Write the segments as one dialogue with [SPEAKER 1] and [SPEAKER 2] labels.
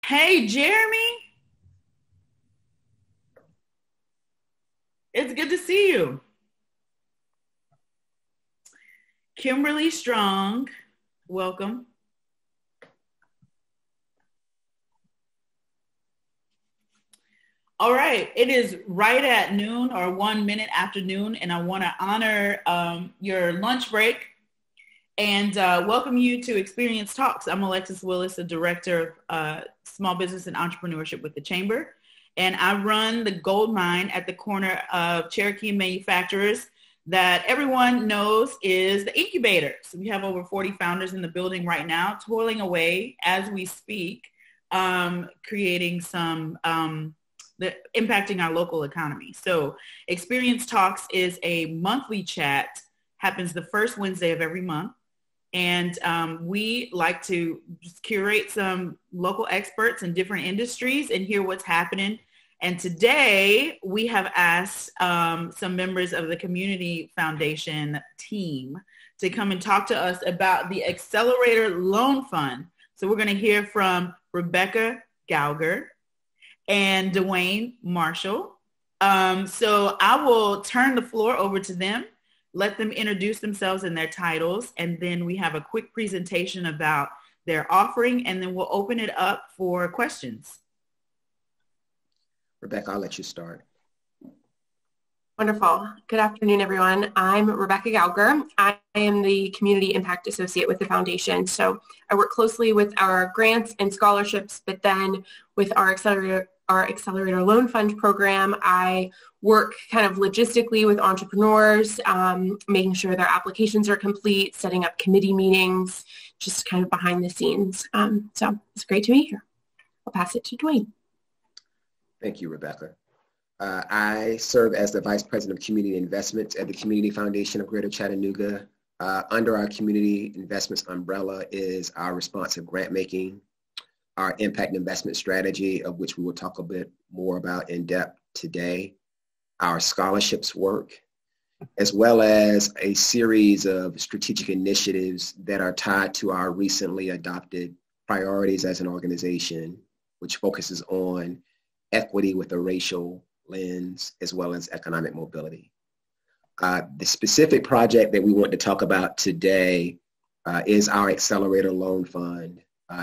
[SPEAKER 1] Hey, Jeremy, it's good to see you. Kimberly Strong, welcome. All right, it is right at noon or 1 minute after noon, and I want to honor your lunch break and welcome you to Experience Talks. I'm Alexis Willis, the Director of Small Business and Entrepreneurship with the Chamber, and I run the gold mine at the corner of Cherokee Manufacturers that everyone knows is the INCubator. So we have over 40 founders in the building right now, toiling away as we speak, creating some impacting our local economy. So Experience Talks is a monthly chat, happens the first Wednesday of every month. And we like to just curate some local experts in different industries and hear what's happening. And today we have asked some members of the Community Foundation team to come and talk to us about the Accelerator Loan Fund. So we're going to hear from Rebekah Gouger and Dwayne Marshall. So I will turn the floor over to them, let them introduce themselves and their titles, and then we have a quick presentation about their offering, and then we'll open it up for questions.
[SPEAKER 2] Rebekah, I'll let you start.
[SPEAKER 3] Wonderful. Good afternoon, everyone. I'm Rebekah Gouger. I am the Community Impact Associate with the Foundation. So I work closely with our grants and scholarships, but then with our Accelerator Loan Fund Program, I work kind of logistically with entrepreneurs, making sure their applications are complete, setting up committee meetings, just kind of behind the scenes. So it's great to be here. I'll pass it to Dwayne.
[SPEAKER 2] Thank you, Rebekah. I serve as the Vice President of Community Investments at the Community Foundation of Greater Chattanooga. Under our Community Investments umbrella is our responsive grant making, our impact investment strategy, of which we will talk a bit more about in depth today, our scholarships work, as well as a series of strategic initiatives that are tied to our recently adopted priorities as an organization, which focuses on equity with a racial lens, as well as economic mobility. The specific project that we want to talk about today is our Accelerator Loan Fund.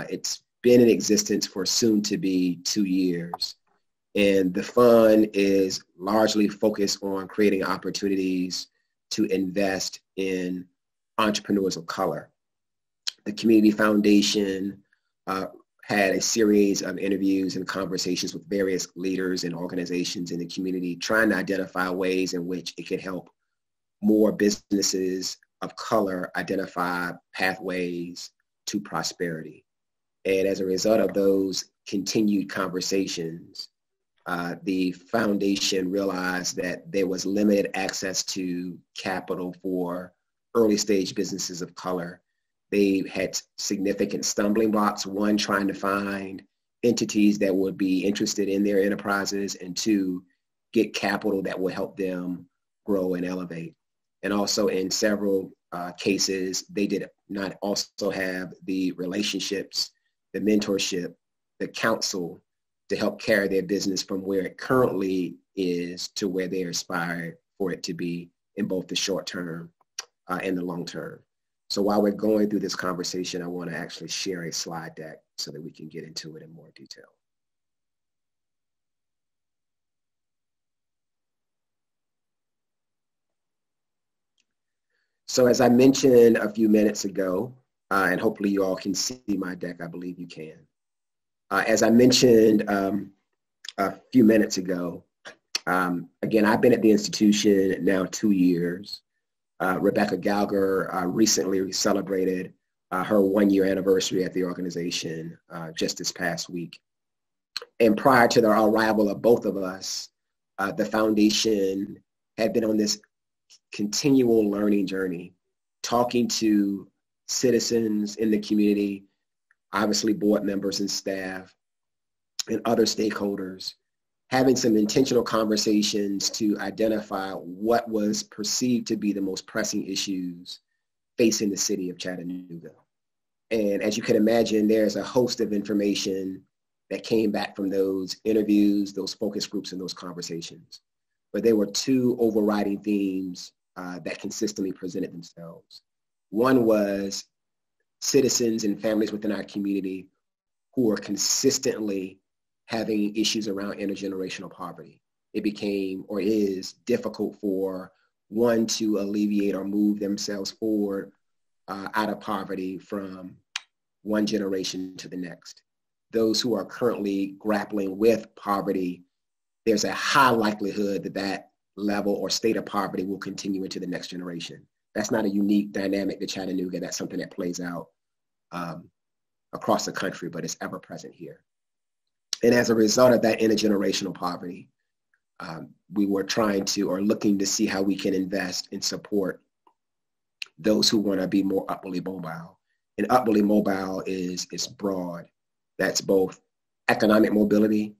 [SPEAKER 2] It's been in existence for soon to be 2 years. And the fund is largely focused on creating opportunities to invest in entrepreneurs of color. The Community Foundation had a series of interviews and conversations with various leaders and organizations in the community, trying to identify ways in which it could help more businesses of color identify pathways to prosperity. And as a result of those continued conversations, the foundation realized that there was limited access to capital for early stage businesses of color. They had significant stumbling blocks: one, trying to find entities that would be interested in their enterprises, and two, get capital that would help them grow and elevate. And also in several cases, they did not also have the relationships, the mentorship, the counsel to help carry their business from where it currently is to where they aspire for it to be in both the short term and the long term. So while we're going through this conversation, I want to actually share a slide deck so that we can get into it in more detail. So as I mentioned a few minutes ago, and hopefully you all can see my deck, I believe you can. As I mentioned a few minutes ago, again, I've been at the institution now 2 years. Rebekah Gouger recently celebrated her 1-year anniversary at the organization just this past week. And prior to the arrival of both of us, the foundation had been on this continual learning journey, talking to citizens in the community, obviously board members and staff, and other stakeholders, having some intentional conversations to identify what was perceived to be the most pressing issues facing the city of Chattanooga. And as you can imagine, there's a host of information that came back from those interviews, those focus groups, and those conversations. But there were two overriding themes that consistently presented themselves. One was citizens and families within our community who are consistently having issues around intergenerational poverty. It became or is difficult for one to alleviate or move themselves forward out of poverty from one generation to the next. Those who are currently grappling with poverty, there's a high likelihood that that level or state of poverty will continue into the next generation. That's not a unique dynamic to Chattanooga. That's something that plays out across the country, but it's ever present here. And as a result of that intergenerational poverty, we were trying to or looking to see how we can invest and support those who want to be more upwardly mobile. And upwardly mobile is broad. That's both economic mobility,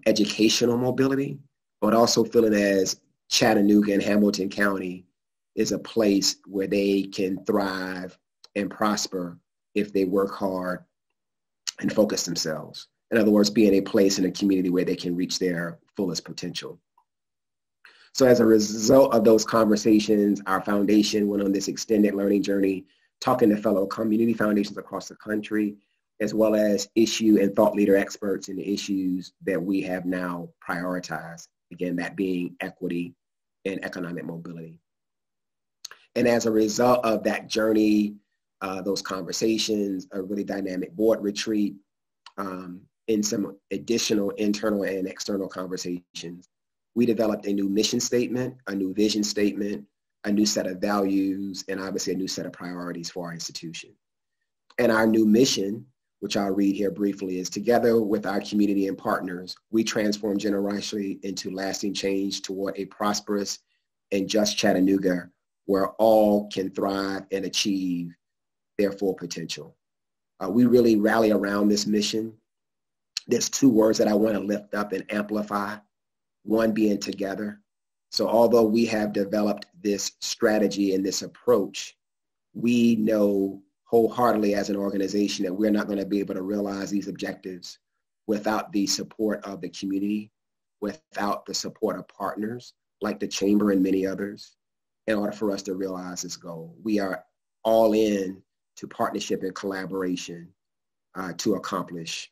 [SPEAKER 2] educational mobility, but also feeling as Chattanooga and Hamilton County is a place where they can thrive and prosper if they work hard and focus themselves. In other words, being a place in a community where they can reach their fullest potential. So as a result of those conversations, our foundation went on this extended learning journey, talking to fellow community foundations across the country, as well as issue and thought leader experts in the issues that we have now prioritized. Again, that being equity and economic mobility. And as a result of that journey, those conversations, a really dynamic board retreat, in some additional internal and external conversations, we developed a new mission statement, a new vision statement, a new set of values, and obviously a new set of priorities for our institution. And our new mission, which I'll read here briefly, is together with our community and partners, we transform generosity into lasting change toward a prosperous and just Chattanooga where all can thrive and achieve their full potential. We really rally around this mission. There's two words that I want to lift up and amplify, one being together. So although we have developed this strategy and this approach, we know wholeheartedly as an organization that we're not going to be able to realize these objectives without the support of the community, without the support of partners like the Chamber and many others, in order for us to realize this goal. We are all in to partnership and collaboration to accomplish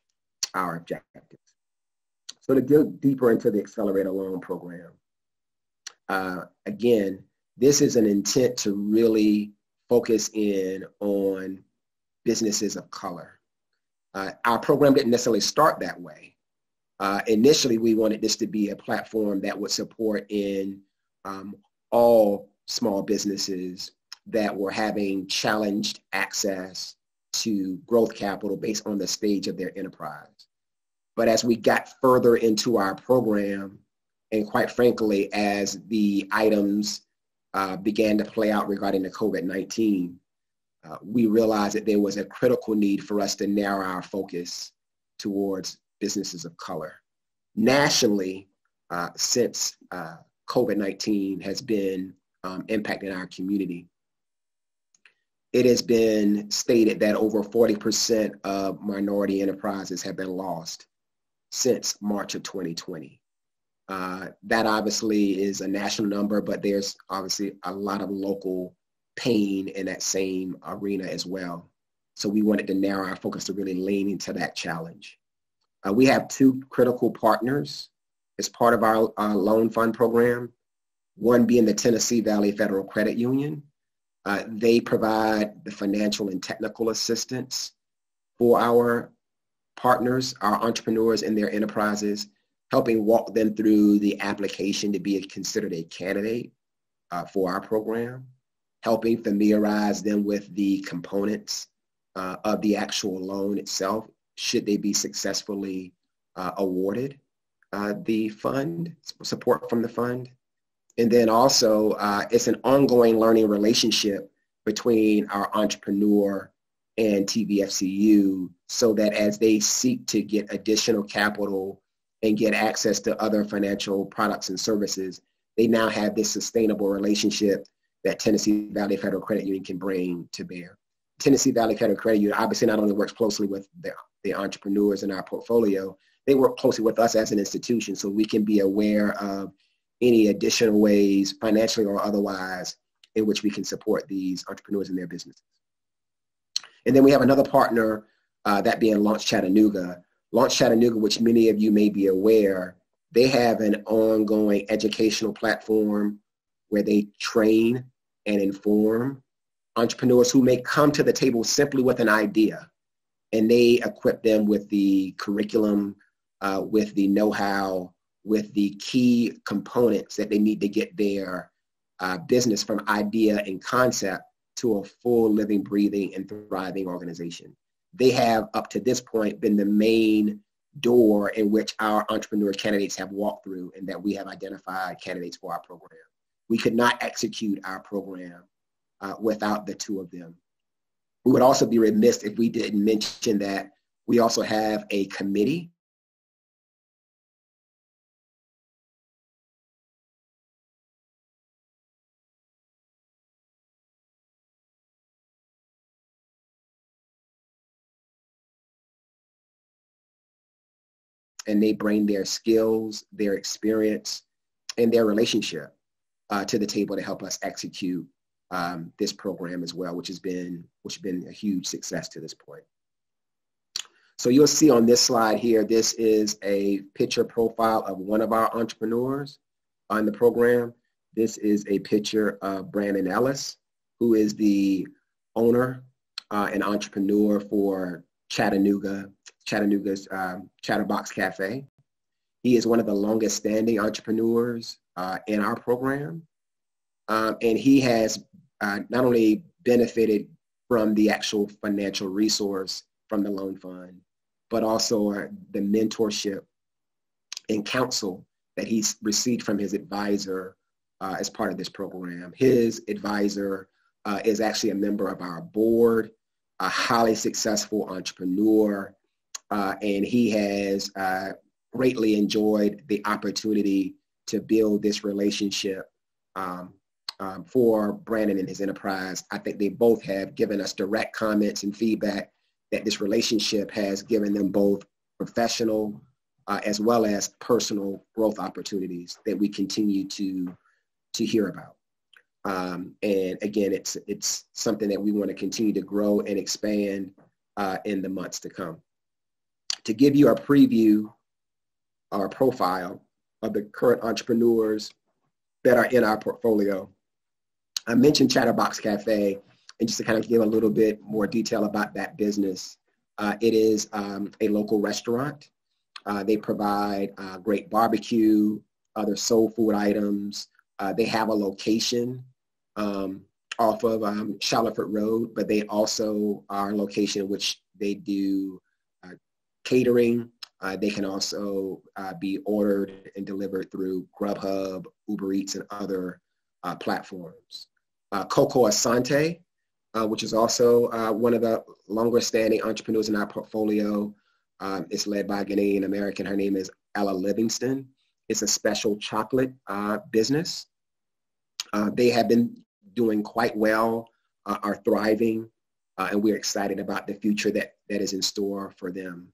[SPEAKER 2] our objectives. So to go deeper into the Accelerator Loan Program, again, this is an intent to really focus in on businesses of color. Our program didn't necessarily start that way. Initially, we wanted this to be a platform that would support in all small businesses that were having challenged access to growth capital based on the stage of their enterprise. But as we got further into our program, and quite frankly, as the items began to play out regarding the COVID-19, we realized that there was a critical need for us to narrow our focus towards businesses of color. Nationally, since COVID-19 has been impacting our community, it has been stated that over 40% of minority enterprises have been lost since March of 2020. That obviously is a national number, but there's obviously a lot of local pain in that same arena as well. So we wanted to narrow our focus to really lean into that challenge. We have two critical partners as part of our loan fund program, one being the Tennessee Valley Federal Credit Union. They provide the financial and technical assistance for our partners, our entrepreneurs and their enterprises, helping walk them through the application to be considered a candidate for our program, helping familiarize them with the components of the actual loan itself, should they be successfully awarded the fund, support from the fund. And then also, it's an ongoing learning relationship between our entrepreneur and TVFCU, so that as they seek to get additional capital and get access to other financial products and services, they now have this sustainable relationship that Tennessee Valley Federal Credit Union can bring to bear. Tennessee Valley Credit Union obviously not only works closely with the entrepreneurs in our portfolio, they work closely with us as an institution so we can be aware of any additional ways, financially or otherwise, in which we can support these entrepreneurs in their businesses. And then we have another partner, that being Launch Chattanooga. Launch Chattanooga, which many of you may be aware, they have an ongoing educational platform where they train and inform entrepreneurs who may come to the table simply with an idea, and they equip them with the curriculum, with the know-how, with the key components that they need to get their business from idea and concept to a full living, breathing, and thriving organization. They have, up to this point, been the main door in which our entrepreneur candidates have walked through, and that we have identified candidates for our program. We could not execute our program without the two of them. We would also be remiss if we didn't mention that we also have a committee and they bring their skills, their experience, and their relationship to the table to help us execute this program as well, which has been a huge success to this point. So you'll see on this slide here, this is a picture profile of one of our entrepreneurs on the program. This is a picture of Brandon Ellis, who is the owner and entrepreneur for Chattanooga's Chatterbox Cafe. He is one of the longest standing entrepreneurs in our program. And he has not only benefited from the actual financial resource from the loan fund, but also the mentorship and counsel that he's received from his advisor as part of this program. His advisor is actually a member of our board, a highly successful entrepreneur, and he has greatly enjoyed the opportunity to build this relationship for Brandon and his enterprise. I think they both have given us direct comments and feedback that this relationship has given them both professional as well as personal growth opportunities that we continue to hear about. And again, it's something that we want to continue to grow and expand in the months to come. To give you a preview or a profile of the current entrepreneurs that are in our portfolio, I mentioned Chatterbox Cafe, and just to kind of give a little bit more detail about that business, it is a local restaurant. They provide great barbecue, other soul food items. They have a location off of Charlotteford Road, but they also are a location in which they do catering. They can also be ordered and delivered through Grubhub, Uber Eats, and other platforms. Coco Asante, which is also one of the longest standing entrepreneurs in our portfolio, is led by a Ghanaian American. Her name is Ella Livingston. It's a special chocolate business. They have been doing quite well, are thriving, and we're excited about the future that is in store for them.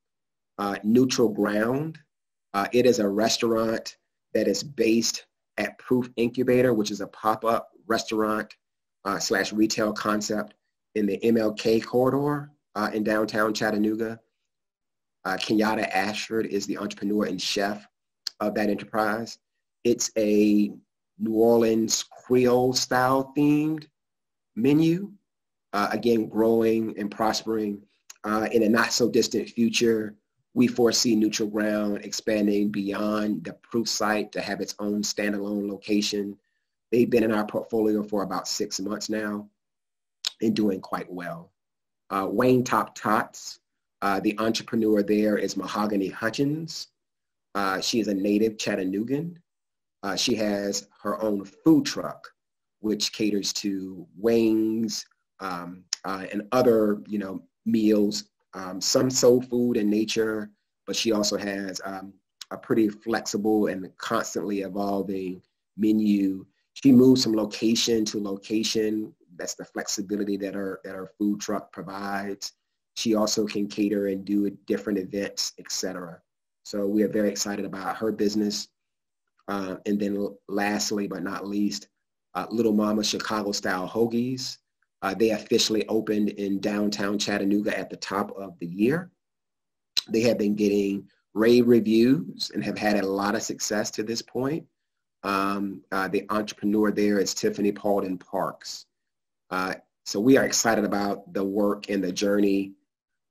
[SPEAKER 2] Neutral Ground, it is a restaurant that is based at Proof Incubator, which is a pop-up restaurant / retail concept in the MLK corridor in downtown Chattanooga. Kenyatta Ashford is the entrepreneur and chef of that enterprise. It's a New Orleans Creole style themed menu, again, growing and prospering. In a not so distant future, we foresee Neutral Ground expanding beyond the Proof site to have its own standalone location. They've been in our portfolio for about 6 months now and doing quite well. Wayne Top Tots, the entrepreneur there is Mahogany Hutchins. She is a native Chattanoogan. She has her own food truck, which caters to wings and other, meals, some soul food in nature, but she also has a pretty flexible and constantly evolving menu. She moves from location to location, That's the flexibility that our food truck provides. She also can cater and do different events, etc. So we are very excited about her business. And then lastly, but not least, Little Mama Chicago Style Hoagies. They officially opened in downtown Chattanooga at the top of the year. They have been getting rave reviews and have had a lot of success to this point. The entrepreneur there is Tiffany Paulden Parks. So we are excited about the work and the journey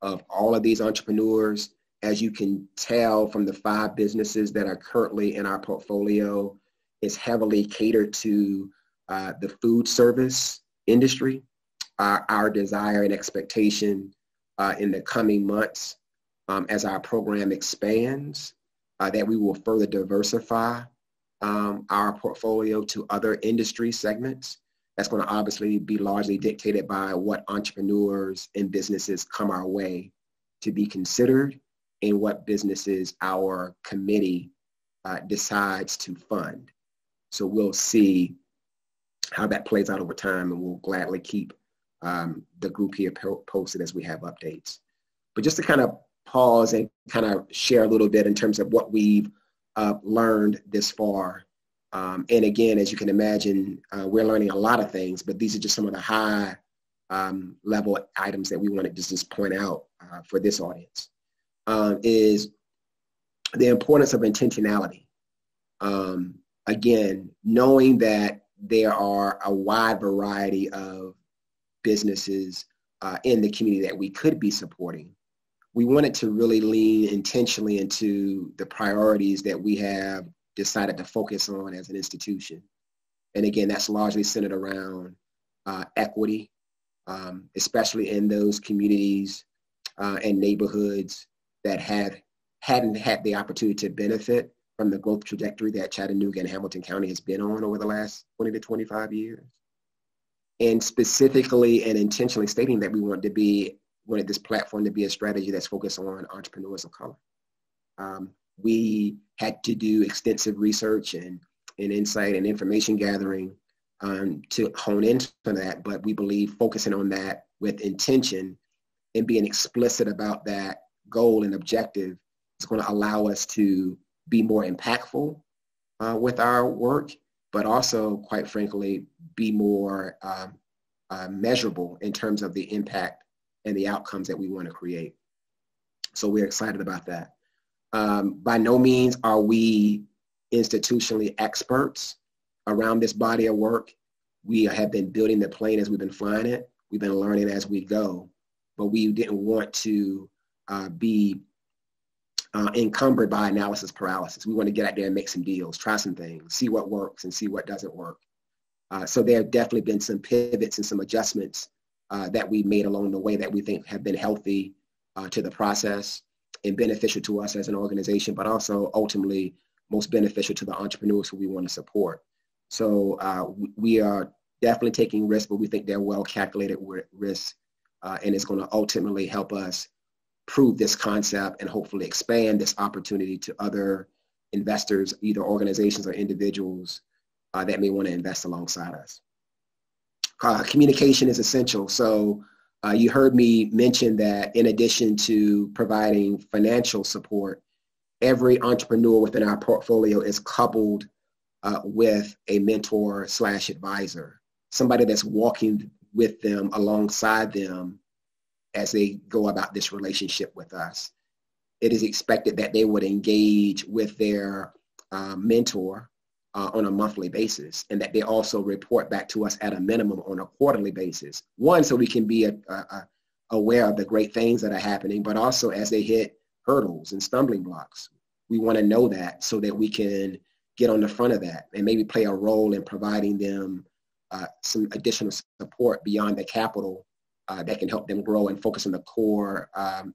[SPEAKER 2] of all of these entrepreneurs. As you can tell from the 5 businesses that are currently in our portfolio, it's heavily catered to the food service industry. Our desire and expectation in the coming months as our program expands, that we will further diversify our portfolio to other industry segments. That's going to obviously be largely dictated by what entrepreneurs and businesses come our way to be considered and what businesses our committee decides to fund. So we'll see how that plays out over time, and we'll gladly keep the group here posted as we have updates. But just to kind of pause and kind of share a little bit in terms of what we've learned this far. And again, as you can imagine, we're learning a lot of things, but these are just some of the high level items that we wanted to just point out for this audience. Is the importance of intentionality. Again, knowing that there are a wide variety of businesses in the community that we could be supporting, we wanted to really lean intentionally into the priorities that we have decided to focus on as an institution. And again, that's largely centered around equity, especially in those communities and neighborhoods that hadn't had the opportunity to benefit from the growth trajectory that Chattanooga and Hamilton County has been on over the last 20 to 25 years. And specifically and intentionally stating that we wanted this platform to be a strategy that's focused on entrepreneurs of color. We had to do extensive research and insight and information gathering to hone into that, but we believe focusing on that with intention and being explicit about that goal and objective is going to allow us to be more impactful with our work, but also, quite frankly, be more measurable in terms of the impact and the outcomes that we want to create. So we're excited about that. By no means are we institutionally experts around this body of work. We have been building the plane as we've been flying it. We've been learning as we go, but we didn't want to be encumbered by analysis paralysis. We want to get out there and make some deals, try some things, see what works and see what doesn't work. So there have definitely been some pivots and some adjustments that we made along the way that we think have been healthy to the process and beneficial to us as an organization, but also ultimately most beneficial to the entrepreneurs who we want to support. So we are definitely taking risks, but we think they're well calculated risks, and it's going to ultimately help us prove this concept and hopefully expand this opportunity to other investors, either organizations or individuals that may want to invest alongside us. Communication is essential. So you heard me mention that in addition to providing financial support, every entrepreneur within our portfolio is coupled with a mentor / advisor, somebody that's walking with them, alongside them as they go about this relationship with us. It is expected that they would engage with their mentor on a monthly basis, and that they also report back to us at a minimum on a quarterly basis. One, so we can be aware of the great things that are happening, but also as they hit hurdles and stumbling blocks. We want to know that so that we can get on the front of that and maybe play a role in providing them some additional support beyond the capital that can help them grow and focus on the core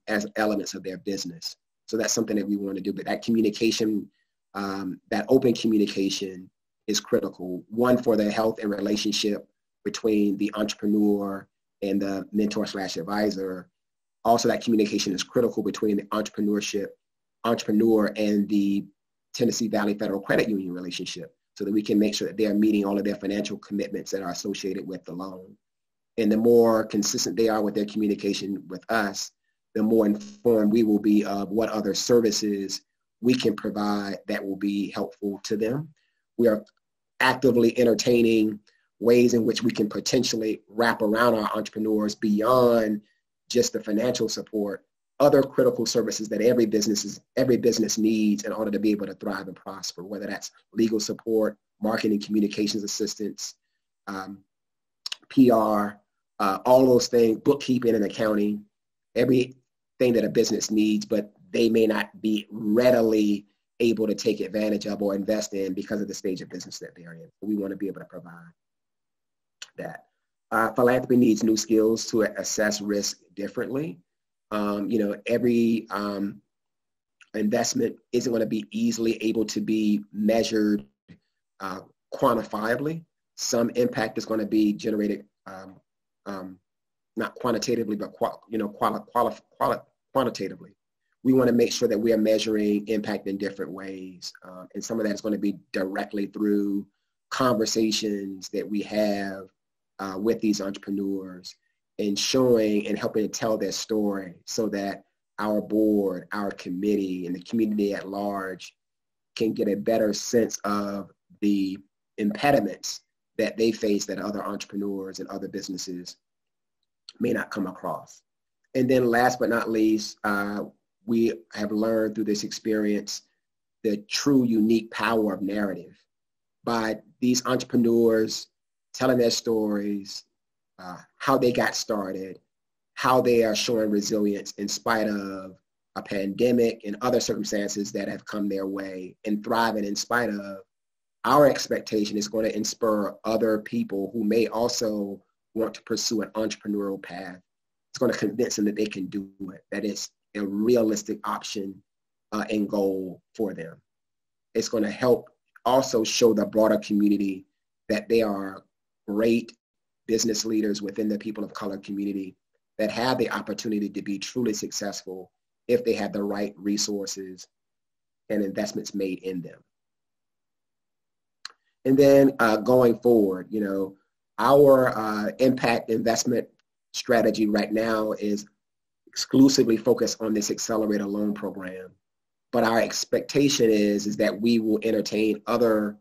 [SPEAKER 2] as elements of their business. So that's something that we want to do. But that communication, that open communication is critical. One, for the health and relationship between the entrepreneur and the mentor / advisor. Also, that communication is critical between the entrepreneur and the Tennessee Valley Federal Credit Union relationship, so that we can make sure that they are meeting all of their financial commitments that are associated with the loan. And the more consistent they are with their communication with us, the more informed we will be of what other services we can provide that will be helpful to them. We are actively entertaining ways in which we can potentially wrap around our entrepreneurs beyond just the financial support, other critical services that every business needs in order to be able to thrive and prosper, whether that's legal support, marketing, communications assistance, PR, all those things, bookkeeping and accounting, everything that a business needs, but they may not be readily able to take advantage of or invest in because of the stage of business that they're in. We want to be able to provide that. Philanthropy needs new skills to assess risk differently. Every investment isn't going to be easily able to be measured quantifiably. Some impact is going to be generated not quantitatively, but quantitatively. We want to make sure that we are measuring impact in different ways. And some of that is going to be directly through conversations that we have with these entrepreneurs and showing and helping to tell their story so that our board, our committee, and the community at large can get a better sense of the impediments that they face that other entrepreneurs and other businesses may not come across. And then last but not least, we have learned through this experience the true unique power of narrative. By these entrepreneurs telling their stories, how they got started, how they are showing resilience in spite of a pandemic and other circumstances that have come their way, and thriving in spite of, our expectation is going to inspire other people who may also want to pursue an entrepreneurial path. It's going to convince them that they can do it, that it's a realistic option and goal for them. It's going to help also show the broader community that they are great business leaders within the people of color community that have the opportunity to be truly successful if they have the right resources and investments made in them. And then going forward, our impact investment strategy right now is exclusively focused on this Accelerator Loan Program. But our expectation is that we will entertain other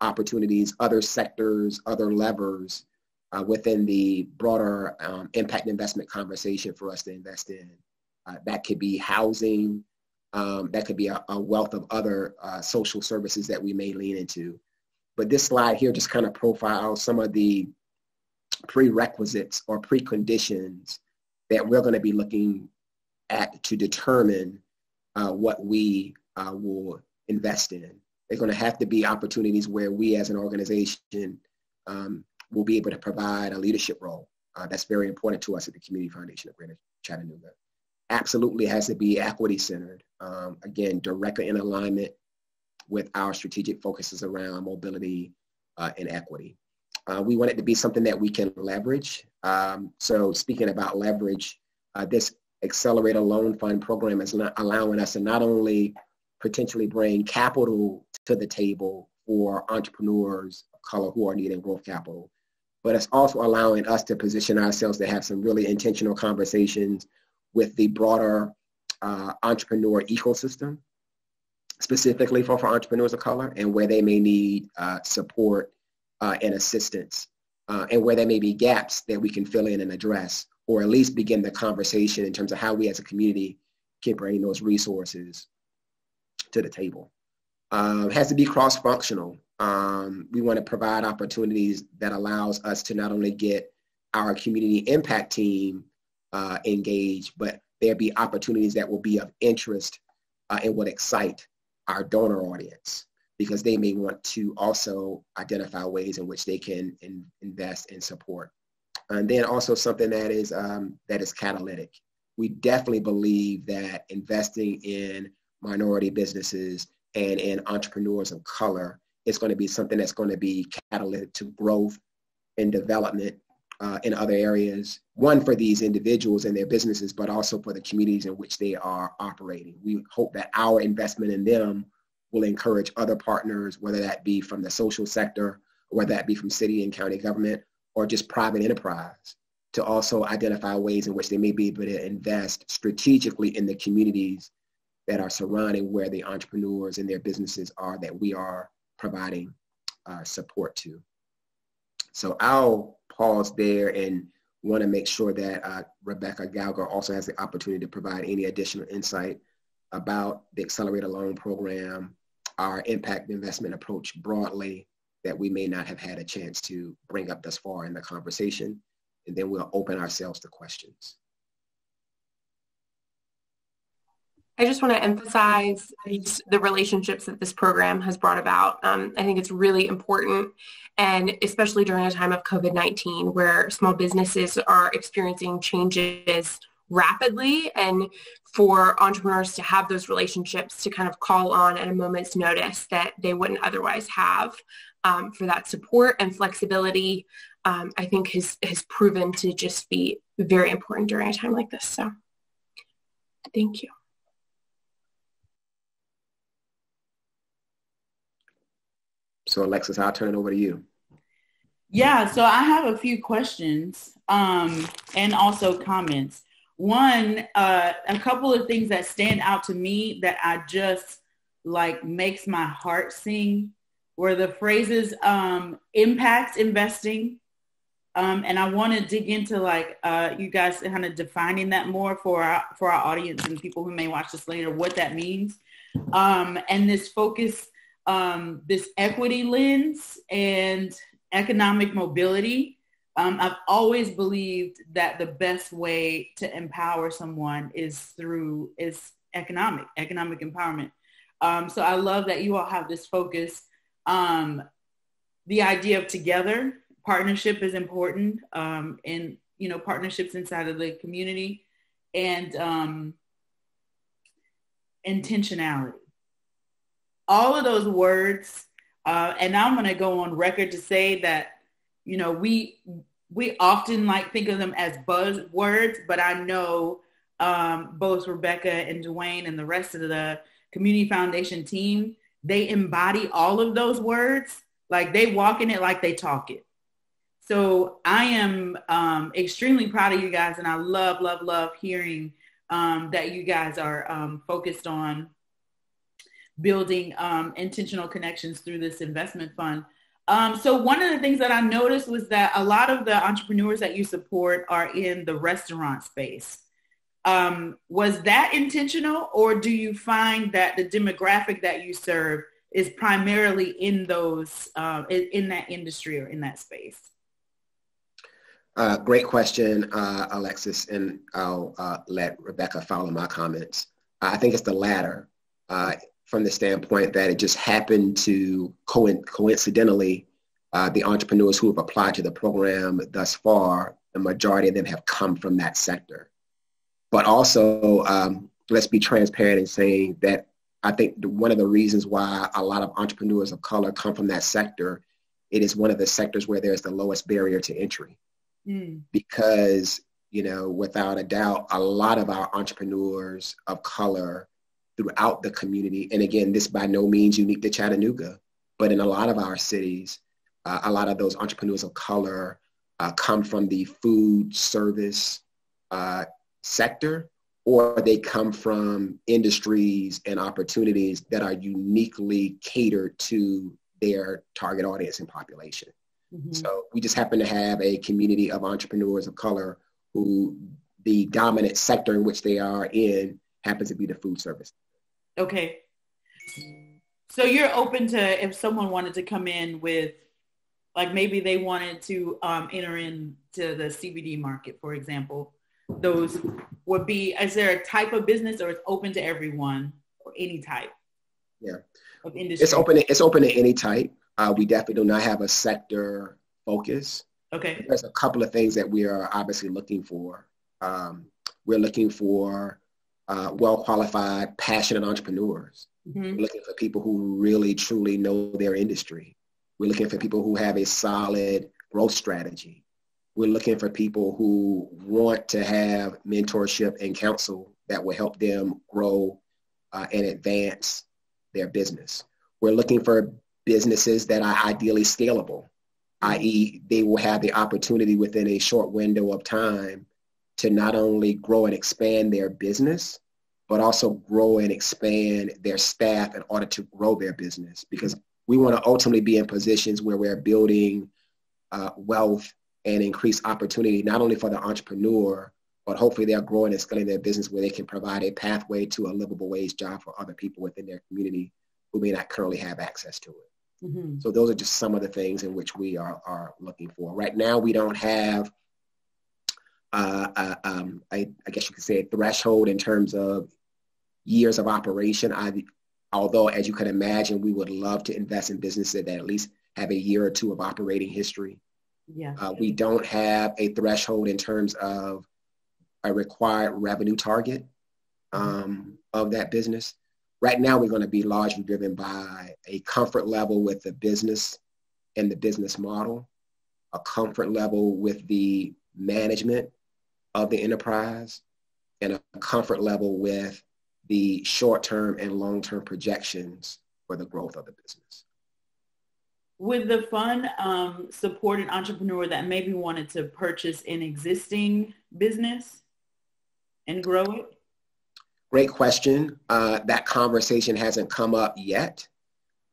[SPEAKER 2] opportunities, other sectors, other levers within the broader impact investment conversation for us to invest in. That could be housing, that could be a wealth of other social services that we may lean into. But this slide here just kind of profiles some of the prerequisites or preconditions that we're going to be looking at to determine what we will invest in. There's going to have to be opportunities where we as an organization will be able to provide a leadership role. That's very important to us at the Community Foundation of Greater Chattanooga. Absolutely has to be equity centered. Again, directly in alignment with our strategic focuses around mobility and equity. We want it to be something that we can leverage. So speaking about leverage, this Accelerator Loan Fund Program is not allowing us to not only potentially bring capital to the table for entrepreneurs of color who are needing growth capital, but it's also allowing us to position ourselves to have some really intentional conversations with the broader entrepreneur ecosystem, specifically for entrepreneurs of color, and where they may need support and assistance, and where there may be gaps that we can fill in and address, or at least begin the conversation in terms of how we as a community can bring those resources to the table. It has to be cross-functional. We want to provide opportunities that allows us to not only get our community impact team engaged, but there be opportunities that will be of interest and would excite our donor audience, because they may want to also identify ways in which they can invest and support. And then also something that is catalytic. We definitely believe that investing in minority businesses and in entrepreneurs of color is going to be something that's going to be catalytic to growth and development in other areas. One, for these individuals and their businesses, but also for the communities in which they are operating. We hope that our investment in them will encourage other partners, whether that be from the social sector, or whether that be from city and county government, or just private enterprise, to also identify ways in which they may be able to invest strategically in the communities that are surrounding where the entrepreneurs and their businesses are that we are providing support to. So I'll pause there and want to make sure that Rebekah Gouger also has the opportunity to provide any additional insight about the Accelerator Loan Program, our impact investment approach broadly that we may not have had a chance to bring up thus far in the conversation. And then we'll open ourselves to questions.
[SPEAKER 3] I just want to emphasize the relationships that this program has brought about. I think it's really important, and especially during a time of COVID-19 where small businesses are experiencing changes rapidly, and for entrepreneurs to have those relationships to kind of call on at a moment's notice that they wouldn't otherwise have, for that support and flexibility, I think has proven to just be very important during a time like this. So thank you.
[SPEAKER 2] So Alexis, I'll turn it over to you.
[SPEAKER 1] Yeah, so I have a few questions and also comments. One, a couple of things that stand out to me that I just like makes my heart sing were the phrases impact investing. And I want to dig into like you guys kind of defining that more for our audience and people who may watch this later, what that means. And this focus, this equity lens and economic mobility. I've always believed that the best way to empower someone is economic empowerment. So I love that you all have this focus. The idea of together, partnership is important, and partnerships inside of the community, and intentionality. All of those words, and I'm going to go on record to say that we often like think of them as buzzwords, but I know both Rebekah and Dwayne and the rest of the Community Foundation team, they embody all of those words. Like they walk in it like they talk it. So I am extremely proud of you guys, and I love hearing that you guys are focused on building intentional connections through this investment fund. So one of the things that I noticed was that a lot of the entrepreneurs that you support are in the restaurant space. Was that intentional, or do you find that the demographic that you serve is primarily in those in that industry or in that space?
[SPEAKER 2] Great question, Alexis, and I'll let Rebekah follow my comments. I think it's the latter, from the standpoint that it just happened to coincidentally, the entrepreneurs who have applied to the program thus far, the majority of them have come from that sector. But also, let's be transparent in saying that I think one of the reasons why a lot of entrepreneurs of color come from that sector, it is one of the sectors where there's the lowest barrier to entry. Because, without a doubt, a lot of our entrepreneurs of color throughout the community, and again, this by no means unique to Chattanooga, but in a lot of our cities, a lot of those entrepreneurs of color come from the food service sector, or they come from industries and opportunities that are uniquely catered to their target audience and population. Mm-hmm. So we just happen to have a community of entrepreneurs of color who the dominant sector in which they are in happens to be the food service.
[SPEAKER 1] Okay. So you're open to, if someone wanted to come in with, like maybe they wanted to enter into the CBD market, for example, those would be, is there a type of business, or it's open to everyone or any type?
[SPEAKER 2] Yeah.
[SPEAKER 1] Of industry?
[SPEAKER 2] It's open to any type. We definitely do not have a sector focus.
[SPEAKER 1] Okay.
[SPEAKER 2] There's a couple of things that we are obviously looking for. We're looking for well-qualified, passionate entrepreneurs. Mm-hmm. We're looking for people who really, truly know their industry. We're looking for people who have a solid growth strategy. We're looking for people who want to have mentorship and counsel that will help them grow and advance their business. We're looking for businesses that are ideally scalable. i.e. they will have the opportunity within a short window of time to not only grow and expand their business, but also grow and expand their staff in order to grow their business. Because we want to ultimately be in positions where we're building wealth and increased opportunity, not only for the entrepreneur, but hopefully they're growing and scaling their business where they can provide a pathway to a livable wage job for other people within their community who may not currently have access to it. Mm-hmm. So those are just some of the things in which we are looking for. Right now, we don't have, I guess you could say, a threshold in terms of years of operation. Although, as you can imagine, we would love to invest in businesses that at least have a year or two of operating history. Yeah. We don't have a threshold in terms of a required revenue target of that business. Right now, we're going to be largely driven by a comfort level with the business and the business model, a comfort level with the management of the enterprise, and a comfort level with the short-term and long-term projections for the growth of the business.
[SPEAKER 1] Would the fund support an entrepreneur that maybe wanted to purchase an existing business and grow it?
[SPEAKER 2] Great question. That conversation hasn't come up yet.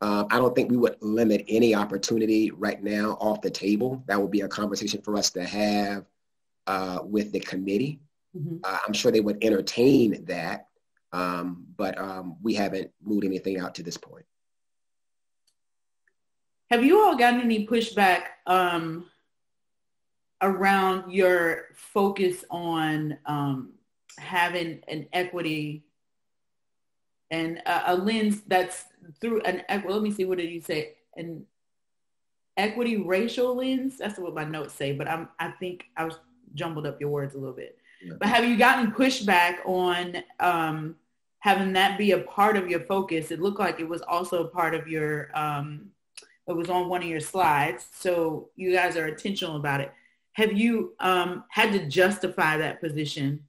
[SPEAKER 2] I don't think we would limit any opportunity right now off the table. That would be a conversation for us to have with the committee. Mm-hmm. I'm sure they would entertain that, but we haven't moved anything out to this point.
[SPEAKER 1] Have you all gotten any pushback around your focus on having an equity and a lens that's through an equity? Let me see, what did you say? An equity racial lens? That's what my notes say, but I think I was jumbled up your words a little bit. Yeah. But have you gotten pushback on having that be a part of your focus? It looked like it was also a part of your it was on one of your slides, so you guys are intentional about it. Have you had to justify that position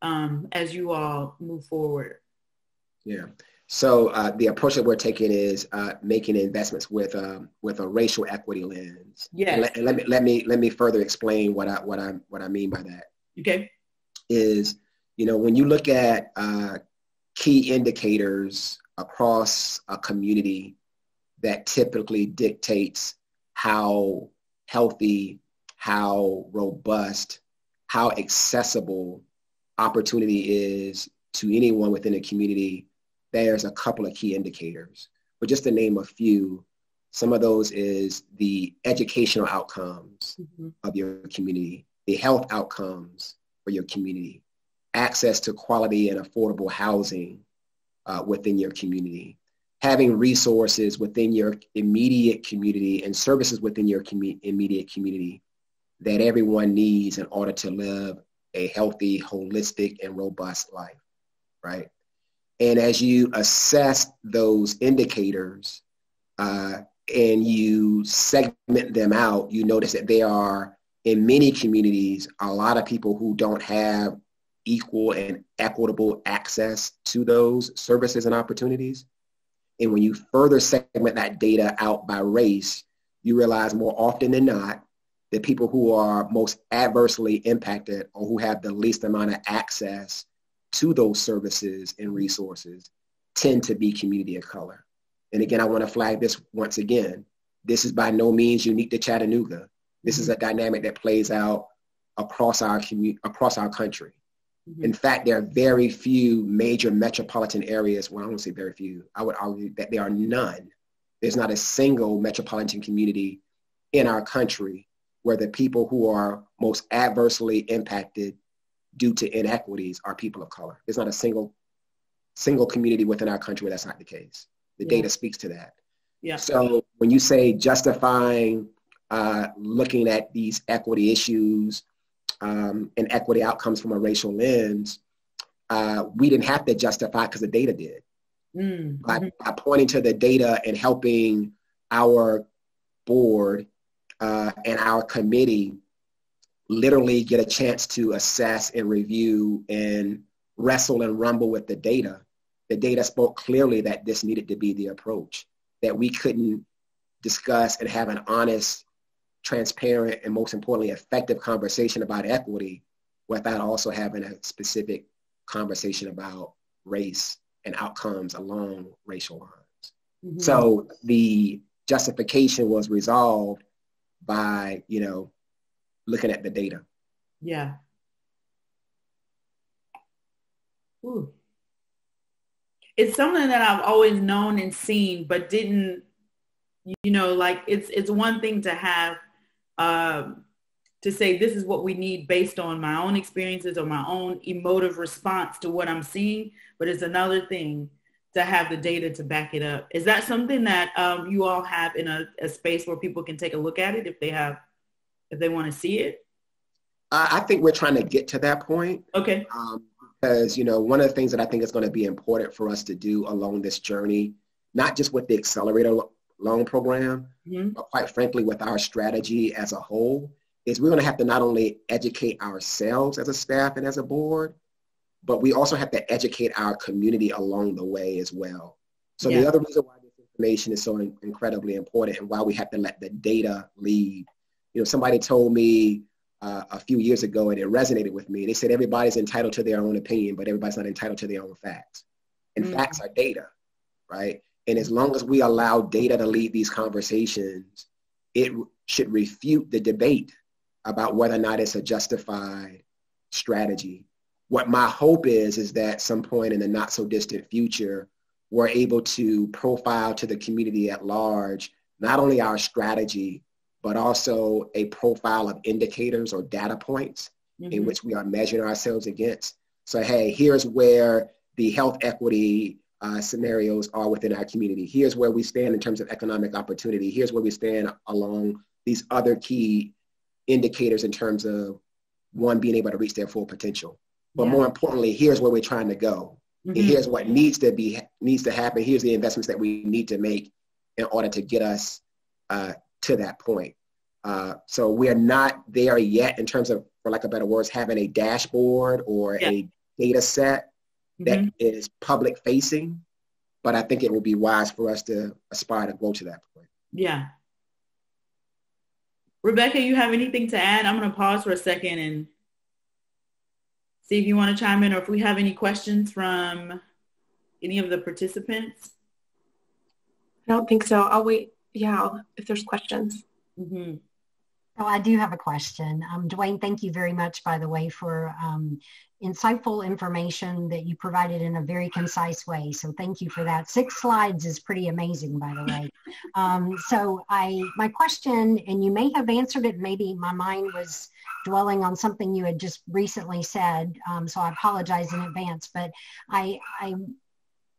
[SPEAKER 1] as you all move forward?
[SPEAKER 2] Yeah. So the approach that we're taking is making investments with a racial equity lens.
[SPEAKER 1] Yes.
[SPEAKER 2] And let me further explain what I mean by that.
[SPEAKER 1] Okay.
[SPEAKER 2] Is, when you look at key indicators across a community that typically dictates how healthy, how robust, how accessible opportunity is to anyone within a community, there's a couple of key indicators. But just to name a few, some of those is the educational outcomes mm-hmm. of your community, the health outcomes for your community, access to quality and affordable housing within your community, having resources within your immediate community and services within your immediate community that everyone needs in order to live a healthy, holistic, and robust life, right? And as you assess those indicators and you segment them out, you notice that there are, in many communities, a lot of people who don't have equal and equitable access to those services and opportunities. And when you further segment that data out by race, you realize more often than not that people who are most adversely impacted or who have the least amount of access to those services and resources tend to be community of color. And again, I want to flag this once again. This is by no means unique to Chattanooga. This is a dynamic that plays out across our country. Mm-hmm. In fact, there are very few major metropolitan areas. Well, I don't say very few. I would argue that there are none. There's not a single metropolitan community in our country where the people who are most adversely impacted due to inequities are people of color. There's not a single community within our country where that's not the case. The data speaks to that.
[SPEAKER 1] Yeah.
[SPEAKER 2] So when you say justifying looking at these equity issues and equity outcomes from a racial lens, we didn't have to justify because the data did. Mm-hmm. By pointing to the data and helping our board and our committee literally get a chance to assess and review and wrestle and rumble with the data spoke clearly that this needed to be the approach, that we couldn't discuss and have an honest transparent and most importantly, effective conversation about equity without also having a specific conversation about race and outcomes along racial lines. Mm-hmm. So the justification was resolved by, looking at the data.
[SPEAKER 1] Yeah. Ooh. It's something that I've always known and seen, but didn't, it's one thing to have, to say this is what we need based on my own experiences or my own emotive response to what I'm seeing, but it's another thing to have the data to back it up. Is that something that you all have in a space where people can take a look at it if they want to see it?
[SPEAKER 2] I think we're trying to get to that point.
[SPEAKER 1] Okay.
[SPEAKER 2] Because, one of the things that I think is going to be important for us to do along this journey, not just with the Accelerator Loan Program, mm-hmm. but quite frankly, with our strategy as a whole, is we're going to have to not only educate ourselves as a staff and as a board, but we also have to educate our community along the way as well. So The other reason why this information is so incredibly important and why we have to let the data lead. Somebody told me a few years ago, and it resonated with me. They said everybody's entitled to their own opinion, but everybody's not entitled to their own facts. And mm-hmm. facts are data, right? And as long as we allow data to lead these conversations, it should refute the debate about whether or not it's a justified strategy. What my hope is that some point in the not so distant future, we're able to profile to the community at large, not only our strategy, but also a profile of indicators or data points mm-hmm. in which we are measuring ourselves against. So, hey, here's where the health equity scenarios are within our community. Here's where we stand in terms of economic opportunity. Here's where we stand along these other key indicators in terms of one being able to reach their full potential. But more importantly, here's where we're trying to go. Mm-hmm. And here's what needs to happen. Here's the investments that we need to make in order to get us to that point. So we're not there yet in terms of, for lack of better words, having a dashboard or a data set that mm-hmm. is public facing, but I think it will be wise for us to aspire to go to that point.
[SPEAKER 1] Yeah. Rebekah, you have anything to add? I'm going to pause for a second and see if you want to chime in or if we have any questions from any of the participants.
[SPEAKER 3] I don't think so. I'll wait. Yeah, if there's questions.
[SPEAKER 1] Mm-hmm.
[SPEAKER 4] Oh, I do have a question. Dwayne, thank you very much, by the way, for insightful information that you provided in a very concise way. So thank you for that. 6 slides is pretty amazing, by the way. My question, and you may have answered it, maybe my mind was dwelling on something you had just recently said, so I apologize in advance, but I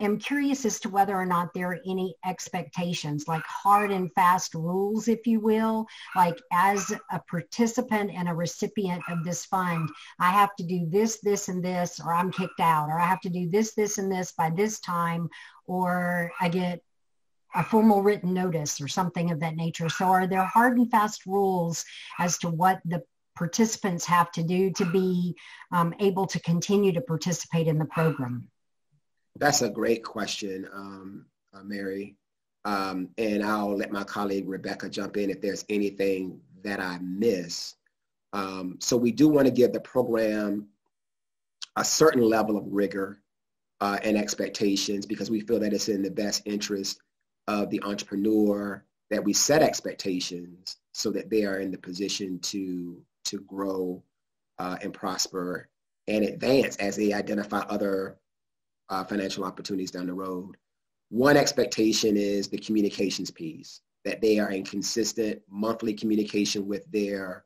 [SPEAKER 4] am curious as to whether or not there are any expectations, like hard and fast rules, if you will, like as a participant and a recipient of this fund, I have to do this, this, and this, or I'm kicked out, or I have to do this, this, and this by this time, or I get a formal written notice or something of that nature. So are there hard and fast rules as to what the participants have to do to be able to continue to participate in the program?
[SPEAKER 2] That's a great question, Mary. And I'll let my colleague Rebekah jump in if there's anything that I miss. So we do want to give the program a certain level of rigor and expectations because we feel that it's in the best interest of the entrepreneur that we set expectations so that they are in the position to grow and prosper and advance as they identify other financial opportunities down the road. One expectation is the communications piece, that they are in consistent monthly communication with their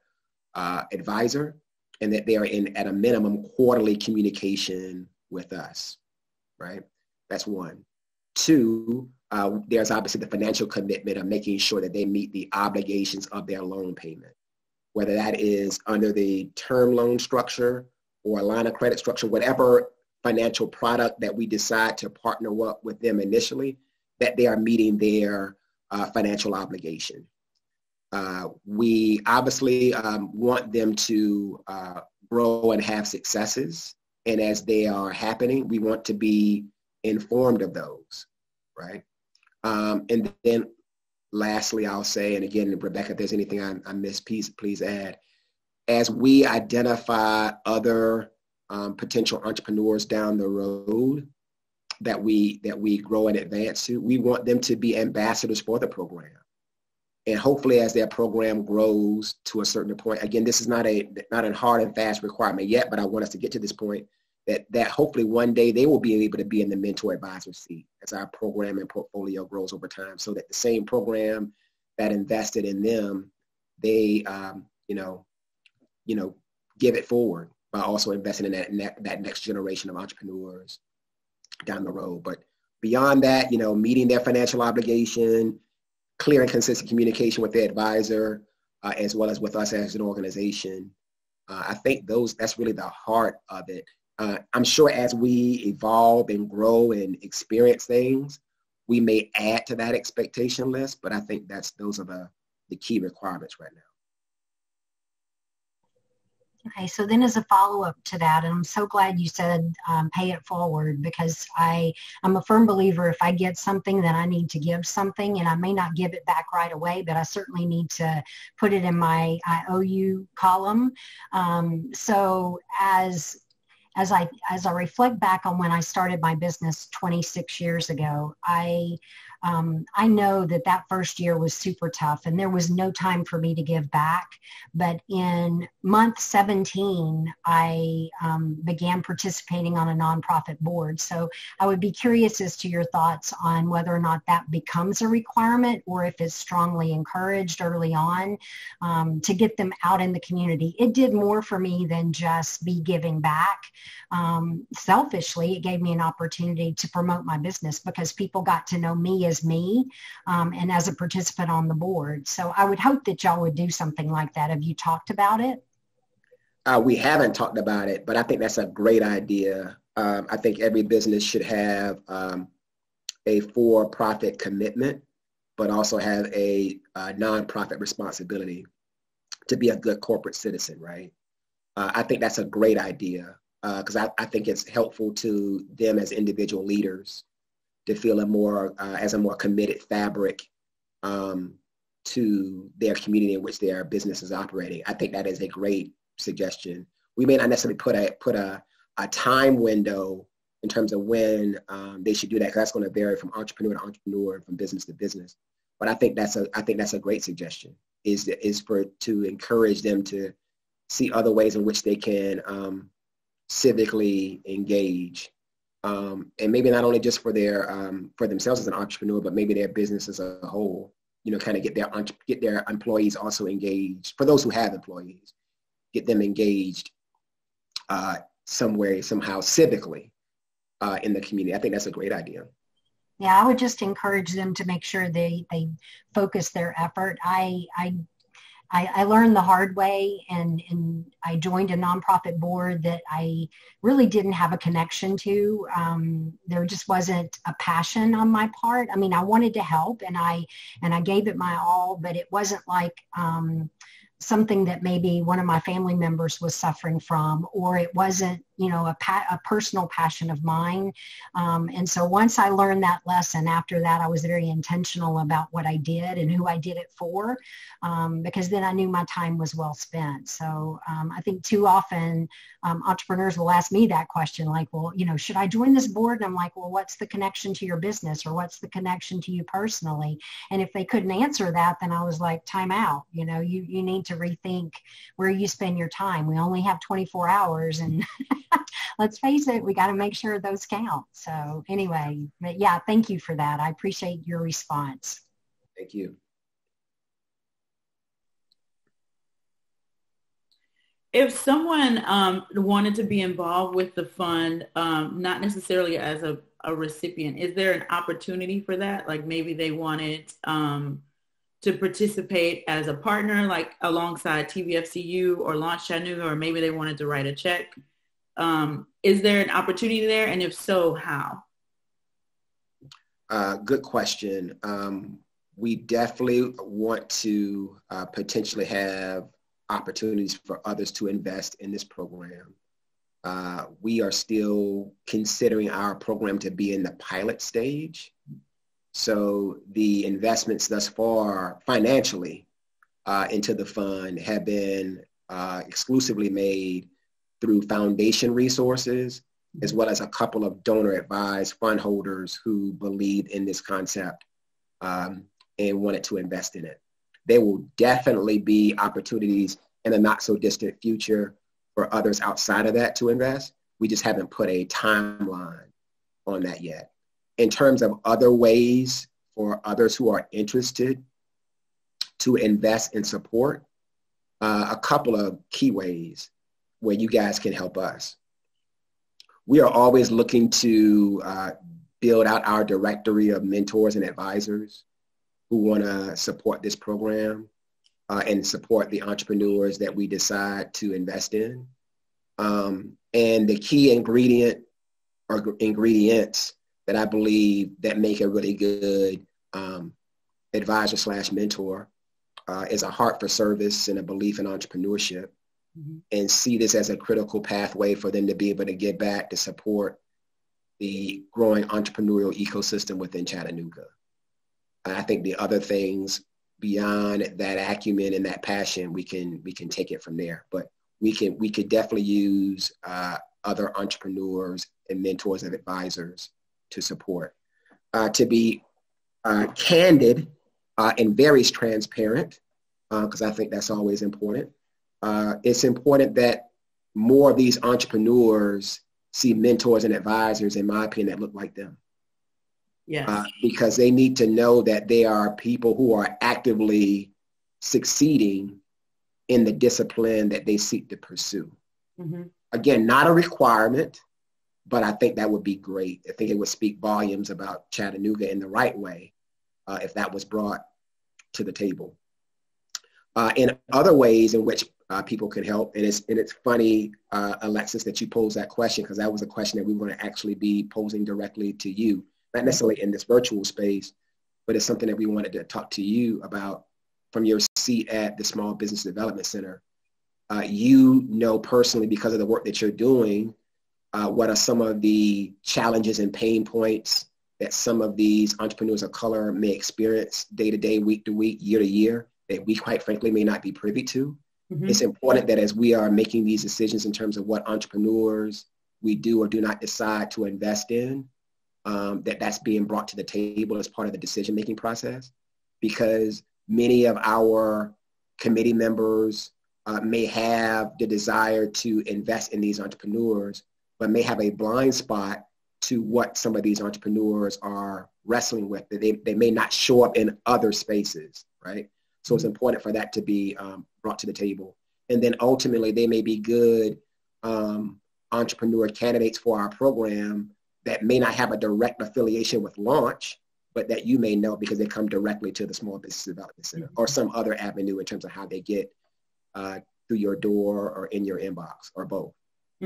[SPEAKER 2] advisor and that they are in, at a minimum, quarterly communication with us, right? That's one. 2, there's obviously the financial commitment of making sure that they meet the obligations of their loan payment, whether that is under the term loan structure or a line of credit structure, whatever financial product that we decide to partner up with them initially, that they are meeting their financial obligation. We obviously want them to grow and have successes. And as they are happening, we want to be informed of those, right? And then lastly, I'll say, and again, Rebekah, if there's anything I missed, please add. As we identify other potential entrepreneurs down the road that we grow and advance to, we want them to be ambassadors for the program. And hopefully as their program grows to a certain point, again, this is not a hard and fast requirement yet, but I want us to get to this point that hopefully one day they will be able to be in the mentor advisor seat as our program and portfolio grows over time, so that the same program that invested in them, they, give it forward by also investing in that next generation of entrepreneurs down the road. But beyond that, meeting their financial obligation, clear and consistent communication with their advisor, as well as with us as an organization. I think that's really the heart of it. I'm sure as we evolve and grow and experience things, we may add to that expectation list, but I think those are the key requirements right now.
[SPEAKER 4] Okay, so then as a follow-up to that, and I'm so glad you said pay it forward, because I'm a firm believer if I get something, then I need to give something, and I may not give it back right away, but I certainly need to put it in my I owe you column. So as I reflect back on when I started my business 26 years ago, I know that first year was super tough and there was no time for me to give back. But in month 17, I began participating on a nonprofit board. So I would be curious as to your thoughts on whether or not that becomes a requirement, or if it's strongly encouraged early on to get them out in the community. It did more for me than just be giving back. Selfishly, it gave me an opportunity to promote my business because people got to know me as me and as a participant on the board. So I would hope that y'all would do something like that. Have you talked about it?
[SPEAKER 2] We haven't talked about it, but I think that's a great idea. I think every business should have a for-profit commitment, but also have a nonprofit responsibility to be a good corporate citizen, right? I think that's a great idea because I think it's helpful to them as individual leaders to feel as a more committed fabric to their community in which their business is operating. I think that is a great suggestion. We may not necessarily put a time window in terms of when they should do that, because that's going to vary from entrepreneur to entrepreneur and from business to business. But I think that's a great suggestion. Is to encourage them to see other ways in which they can civically engage. And maybe not only just for themselves as an entrepreneur, but maybe their business as a whole, kind of get their employees also engaged. For those who have employees, get them engaged some way, somehow civically in the community. I think that's a great idea.
[SPEAKER 4] Yeah, I would just encourage them to make sure they focus their effort. I learned the hard way, and I joined a nonprofit board that I really didn't have a connection to. There just wasn't a passion on my part. I mean, I wanted to help, and I gave it my all, but it wasn't like something that maybe one of my family members was suffering from, or it wasn't, a personal passion of mine. And so once I learned that lesson, after that, I was very intentional about what I did and who I did it for, because then I knew my time was well spent. So I think too often entrepreneurs will ask me that question, like, well, should I join this board? And I'm like, well, what's the connection to your business, or what's the connection to you personally? And if they couldn't answer that, then I was like, time out. You need to rethink where you spend your time. We only have 24 hours, and let's face it, we got to make sure those count. So anyway, but yeah, thank you for that. I appreciate your response.
[SPEAKER 2] Thank you.
[SPEAKER 1] If someone wanted to be involved with the fund, not necessarily as a recipient, is there an opportunity for that? Like maybe they wanted to participate as a partner, like alongside TVFCU or Launch Chattanooga, or maybe they wanted to write a check. Is there an opportunity there? And if so, how?
[SPEAKER 2] Good question. We definitely want to potentially have opportunities for others to invest in this program. We are still considering our program to be in the pilot stage. So the investments thus far financially into the fund have been exclusively made through foundation resources, as well as a couple of donor advised fund holders who believed in this concept and wanted to invest in it. There will definitely be opportunities in the not so distant future for others outside of that to invest. We just haven't put a timeline on that yet. In terms of other ways for others who are interested to invest and support, a couple of key ways where you guys can help us. We are always looking to build out our directory of mentors and advisors who want to support this program and support the entrepreneurs that we decide to invest in. And the key ingredient or ingredients that I believe that make a really good advisor / mentor is a heart for service and a belief in entrepreneurship, and see this as a critical pathway for them to be able to give back to support the growing entrepreneurial ecosystem within Chattanooga. I think the other things beyond that acumen and that passion, we can take it from there. But we could definitely use other entrepreneurs and mentors and advisors to support. To be candid and very transparent, because I think that's always important. It's important that more of these entrepreneurs see mentors and advisors, in my opinion, that look like them.
[SPEAKER 1] Yes.
[SPEAKER 2] Because they need to know that they are people who are actively succeeding in the discipline that they seek to pursue. Again, not a requirement, but I think that would be great. I think it would speak volumes about Chattanooga in the right way if that was brought to the table. In other ways in which people can help, and it's funny, Alexis, that you posed that question, because that was a question that we want to actually be posing directly to you, not necessarily in this virtual space, but it's something that we wanted to talk to you about from your seat at the Small Business Development Center. You know personally, because of the work that you're doing, what are some of the challenges and pain points that some of these entrepreneurs of color may experience day to day, week to week, year to year, that we quite frankly may not be privy to. It's important that as we are making these decisions in terms of what entrepreneurs we do or do not decide to invest in, that's being brought to the table as part of the decision-making process, because many of our committee members may have the desire to invest in these entrepreneurs, but may have a blind spot to what some of these entrepreneurs are wrestling with. They may not show up in other spaces, right? So it's important for that to be brought to the table. And then ultimately, they may be good entrepreneur candidates for our program that may not have a direct affiliation with launch, but that you may know because they come directly to the Small Business Development Center or some other avenue in terms of how they get through your door or in your inbox or both.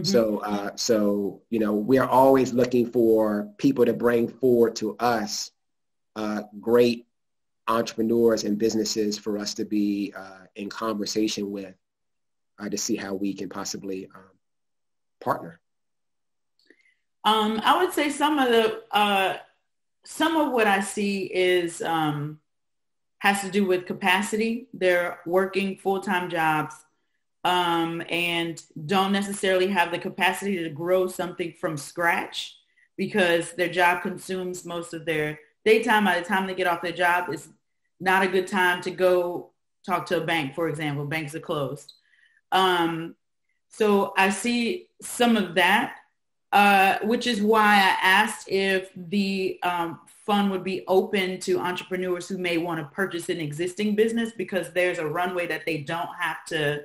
[SPEAKER 2] So, you know, we are always looking for people to bring forward to us great entrepreneurs and businesses for us to be in conversation with to see how we can possibly partner.
[SPEAKER 1] I would say some of what I see is has to do with capacity. They're working full-time jobs and don't necessarily have the capacity to grow something from scratch because their job consumes most of their daytime. By the time they get off their job, it's not a good time to go talk to a bank, for example. Banks are closed. So I see some of that, which is why I asked if the fund would be open to entrepreneurs who may want to purchase an existing business, because there's a runway that they don't have to,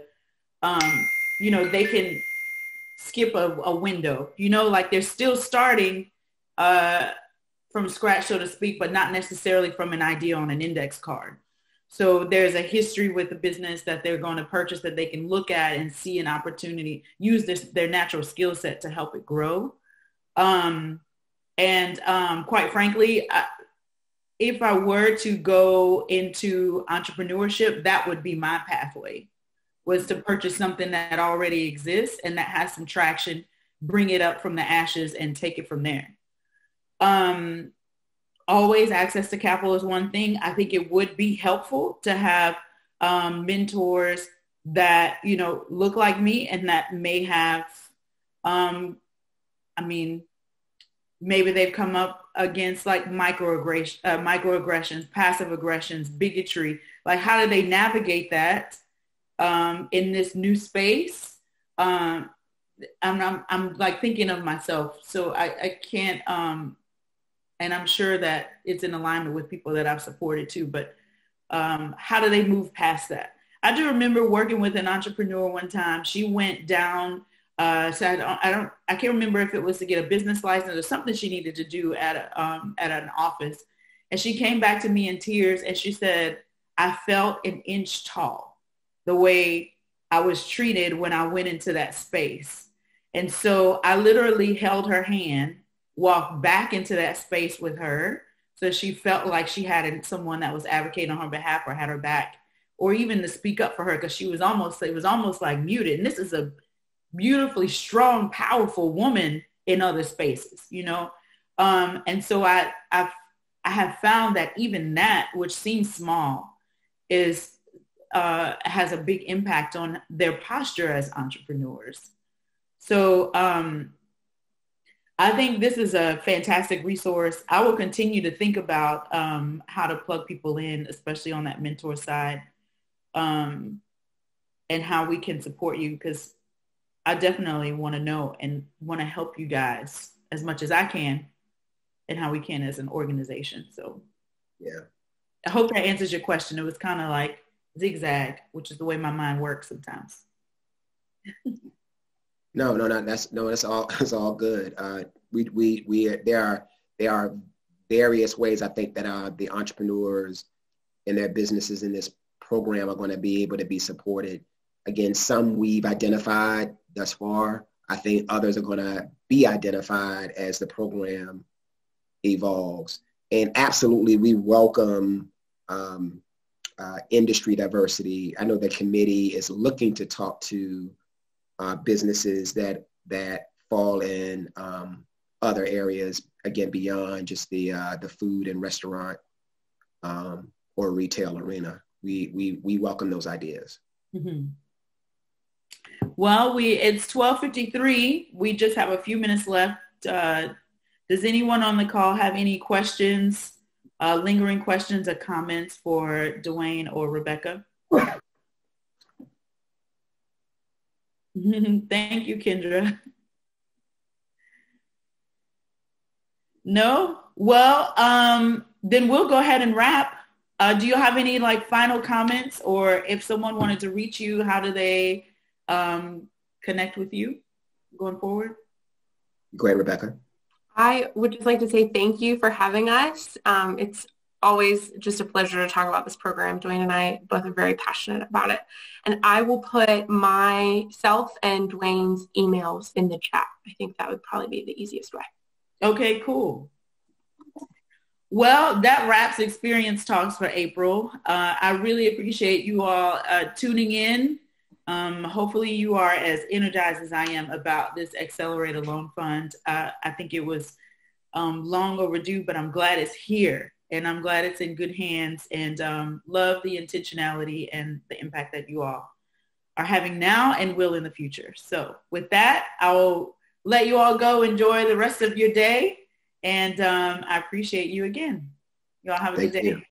[SPEAKER 1] you know, they can skip a window, you know, like they're still starting from scratch, so to speak, but not necessarily from an idea on an index card. So there's a history with the business that they're going to purchase that they can look at and see an opportunity, use their natural skill set to help it grow. And quite frankly, if I were to go into entrepreneurship, that would be my pathway, was to purchase something that already exists and that has some traction, bring it up from the ashes and take it from there. always access to capital is one thing. I think it would be helpful to have mentors that, look like me and that may have, maybe they've come up against like microaggressions, passive aggressions, bigotry. Like, how do they navigate that in this new space? I'm like thinking of myself, so I can't. And I'm sure that it's in alignment with people that I've supported too. But how do they move past that? I do remember working with an entrepreneur one time. She went down. So I can't remember if it was to get a business license or something she needed to do at an office. And she came back to me in tears and she said, I felt an inch tall the way I was treated when I went into that space. And so I literally held her hand, walked back into that space with her. So she felt like she had someone that was advocating on her behalf or had her back, or even to speak up for her, because it was almost like muted. And this is a beautifully strong, powerful woman in other spaces, and so I have found that even that, which seems small, has a big impact on their posture as entrepreneurs. So I think this is a fantastic resource. I will continue to think about how to plug people in, especially on that mentor side, and how we can support you, because I definitely want to know and want to help you guys as much as I can and how we can as an organization. So
[SPEAKER 2] yeah,
[SPEAKER 1] I hope that answers your question. It was kind of like zigzag, which is the way my mind works sometimes.
[SPEAKER 2] No, that's all good. There are various ways I think that the entrepreneurs and their businesses in this program are going to be able to be supported. Again, some we've identified thus far. I think others are going to be identified as the program evolves. And absolutely, we welcome industry diversity. I know the committee is looking to talk to businesses that fall in other areas, again, beyond just the food and restaurant or retail arena. We welcome those ideas.
[SPEAKER 1] Mm-hmm. Well, it's 12:53. We just have a few minutes left. Does anyone on the call have any questions, lingering questions or comments for Dwayne or Rebekah? Thank you, Kendra. No? Well, then we'll go ahead and wrap. Do you have any final comments, or if someone wanted to reach you, how do they connect with you going forward?
[SPEAKER 2] Go ahead, Rebekah.
[SPEAKER 3] I would just like to say thank you for having us. It's always just a pleasure to talk about this program. Dwayne and I both are very passionate about it. And I will put myself and Dwayne's emails in the chat. I think that would probably be the easiest way. Okay, cool. Well, that wraps Experience Talks for April. I really appreciate you all tuning in. Hopefully you are as energized as I am about this Accelerator Loan Fund. I think it was long overdue, but I'm glad it's here, and I'm glad it's in good hands, and love the intentionality and the impact that you all are having now and will in the future. So with that, I'll let you all go enjoy the rest of your day, and I appreciate you again. You all have a good day.